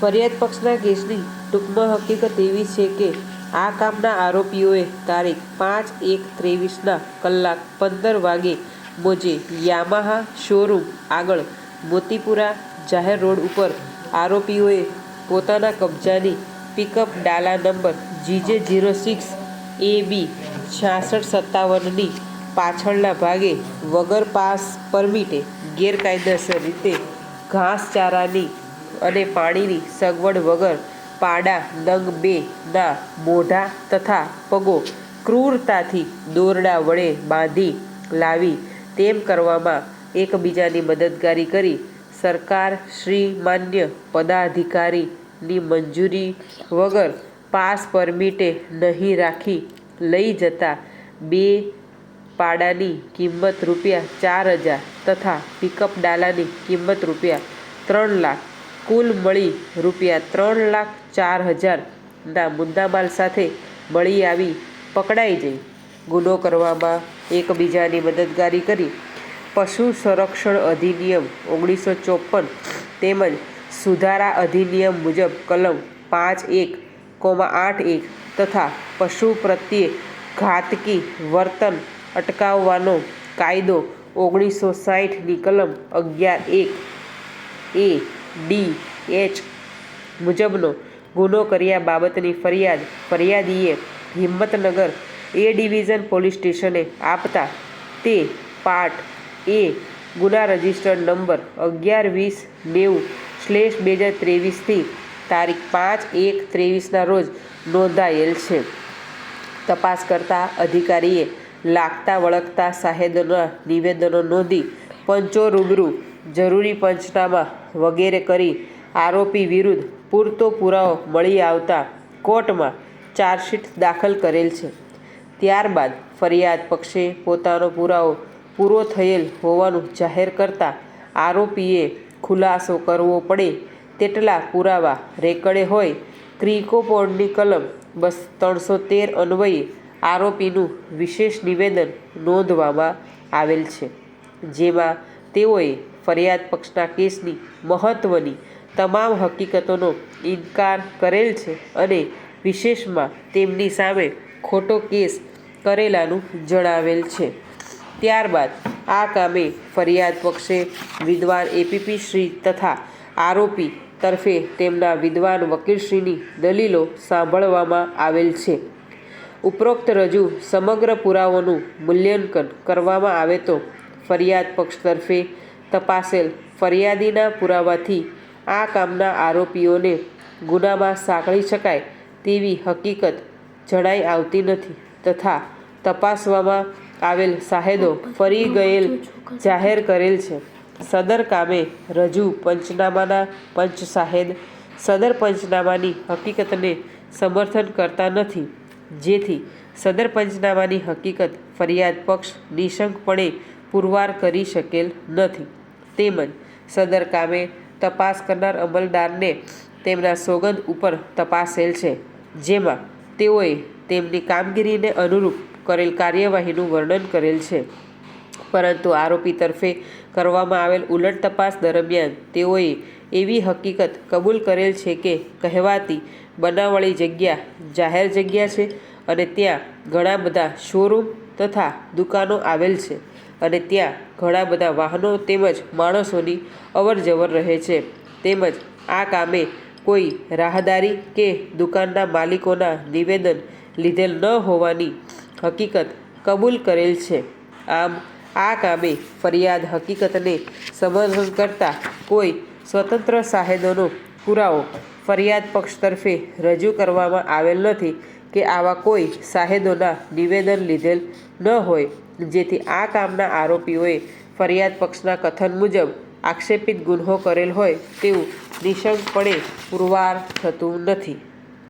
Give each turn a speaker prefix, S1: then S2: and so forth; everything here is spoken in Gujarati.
S1: ફરિયાદ પક્ષના કેસની ટૂંકમાં હકીકત એવી છે કે આ કામના આરોપીઓએ તારીખ 5/1/23ના કલાક 15 વાગે મોજે યામાહા શોરૂમ આગળ મોતીપુરા જાહેર રોડ ઉપર આરોપીઓએ પોતાના કબજાની પિકઅપ ડાલા નંબર GJ06AB 6657ની પાછળના ભાગે વગર પાસ પરમિટે ગેરકાયદેસર રીતે ઘાસચારાની અને પાણીની સગવડ વગર પાડા નંગ 2ના મોઢા તથા પગો ક્રૂરતાથી દોરડા વડે બાંધી લાવી તેમ કરવામાં એકબીજાની મદદગારી કરી સરકાર શ્રી માન્ય પદાધિકારીની મંજૂરી વગર પાસ પરમિટે નહીં રાખી લઈ જતા 2 પાડાની કિંમત ₹4,000 તથા પિકઅપ ડાલાની કિંમત ₹3 લાખ કુલ મળી ₹3,04,000ના મુદ્દામાલ સાથે મળી આવી પકડાઈ જઈ ગુનો કરવામાં એકબીજાની મદદગારી કરી પશુ સંરક્ષણ અધિનિયમ 1954 તેમજ સુધારા અધિનિયમ મુજબ કલમ 5(1)(8)(1) તથા પશુ પ્રત્યે ઘાતકી વર્તન અટકાવવાનો કાયદો 1960ની કલમ 11(1)(a)(d)(h) મુજબનો ગુનો કર્યા બાબતની ફરિયાદીએ હિંમતનગર એ ડિવિઝન પોલીસ સ્ટેશને આપતા તે પાર્ટ એ ગુના રજિસ્ટર્ડ નંબર 11-20-90/2023થી તારીખ 5/1/23ના રોજ નોંધાયેલ છે. તપાસ કરતા અધિકારીએ લાગતા વળગતા સાહેદોના નિવેદનો નોંધી પંચો રૂબરૂ જરૂરી પંચનામા વગેરે કરી આરોપી વિરુદ્ધ પૂરતો પુરાવો મળી આવતા કોર્ટમાં ચાર્જશીટ દાખલ કરેલ છે. ત્યારબાદ ફરિયાદ પક્ષે પોતાનો પુરાવો પૂરો થયેલ હોવાનું જાહેર કરતા આરોપીએ ખુલાસો કરવો પડે તેટલા પુરાવા રેકર્ડે હોય ક્રિકો પોળની કલમ 313 અન્વયે આરોપીનું વિશેષ નિવેદન નોંધવામાં આવેલ છે, જેમાં તેઓએ ફરિયાદ પક્ષના કેસની મહત્વની તમામ હકીકતોનો ઇનકાર કરેલ છે અને વિશેષમાં તેમની સામે ખોટો કેસ કરેલાનું જણાવેલ છે. ત્યારબાદ આ કામે ફરિયાદ પક્ષે વિદ્વાન એપીપી શ્રી તથા આરોપી તરફે તેમના વિદ્વાન વકીલશ્રીની દલીલો સાંભળવામાં આવેલ છે. ઉપરોક્ત રજૂ સમગ્ર પુરાવોનું મૂલ્યાંકન કરવામાં આવે તો ફરિયાદ પક્ષ તરફે તપાસેલ ફરિયાદીના પુરાવાથી આ કામના આરોપીઓને ગુનામાં સાંકળી શકાય તેવી હકીકત જણાઈ આવતી નથી તથા તપાસવામાં આવેલ સાહેદો ફરી ગયેલ જાહેર કરેલ છે. સદર કામે રજૂ પંચનામાના પંચ સાહેદ સદર પંચનામાની હકીકતને સમર્થન કરતા નથી, જેથી સદર પંચનામાની હકીકત ફરિયાદ પક્ષ નિશંકપણે પુરવાર કરી શકેલ નથી. તેમજ સદર કામે તપાસ કરનાર અમલદારને તેમના સોગંદ ઉપર તપાસેલ છે, જેમાં તેઓએ તેમની કામગીરીને અનુરૂપ કરેલ કાર્યવાહીનું વર્ણન કરેલ છે, પરંતુ આરોપી તરફે કરવામાં આવેલ ઉલટ તપાસ દરમિયાન તેઓએ એવી હકીકત કબૂલ કરેલ છે કે કહેવાતી બનાવવાળી જગ્યા જાહેર જગ્યા છે અને ત્યાં ઘણા બધા શોરૂમ તથા દુકાનો આવેલ છે અને ત્યાં ઘણા બધા વાહનો તેમજ માણસોની અવરજવર રહે છે. તેમજ આ કામે કોઈ રાહદારી કે દુકાનના માલિકોના નિવેદન લીધેલ ન હોવાની હકીકત કબૂલ કરેલ છે. આમ આ કામે ફરિયાદ હકીકતને સમર્થન કરતા કોઈ સ્વતંત્ર સાહેદોનો પુરાવો ફરિયાદ પક્ષ તરફે રજૂ કરવામાં આવેલ નથી કે આવા કોઈ સાહેદોના નિવેદન લીધેલ ન હોય, જેથી આ કામના આરોપીઓએ ફરિયાદ પક્ષના કથન મુજબ આક્ષેપિત ગુન્હો કરેલ હોય તેવું નિશંકપણે પુરવાર થતું નથી.